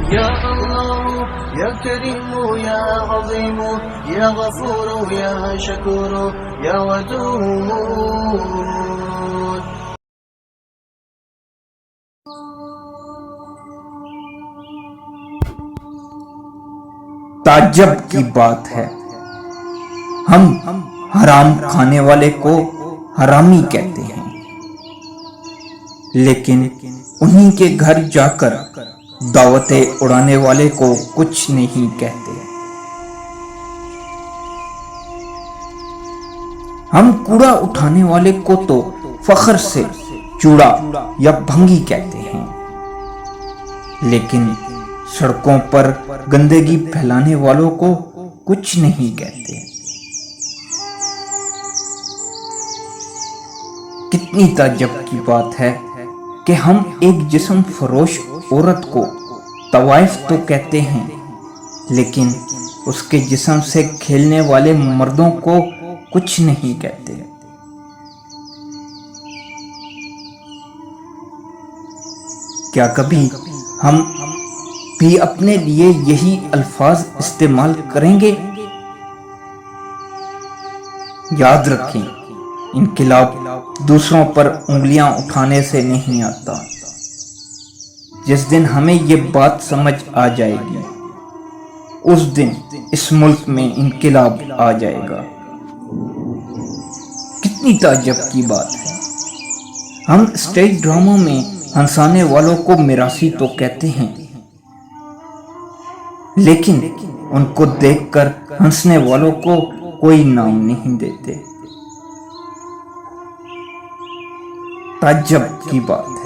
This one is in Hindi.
या अल्लाह या करीम या अज़ीम या गफूर या शकूर या वदूद। ताज्जुब की बात है, हम हराम खाने वाले को हरामी कहते हैं, लेकिन उन्हीं के घर जाकर दावतें उड़ाने वाले को कुछ नहीं कहते। हम कूड़ा उठाने वाले को तो फख्र से चूड़ा या भंगी कहते हैं, लेकिन सड़कों पर गंदगी फैलाने वालों को कुछ नहीं कहते। कितनी ताज्जुब की बात है कि हम एक जिस्म फरोश औरत को तवाइफ तो कहते हैं, लेकिन उसके जिस्म से खेलने वाले मर्दों को कुछ नहीं कहते। क्या कभी हम भी अपने लिए यही अल्फाज इस्तेमाल करेंगे? याद रखें, इनकलाब दूसरों पर उंगलियां उठाने से नहीं आता। जिस दिन हमें ये बात समझ आ जाएगी, उस दिन इस मुल्क में इनकलाब आ जाएगा। कितनी ताज्जुब की बात है, हम स्टेज ड्रामों में हंसाने वालों को मिरासी तो कहते हैं, लेकिन उनको देखकर हंसने वालों को कोई नाम नहीं देते। ताज्जुब की बात है।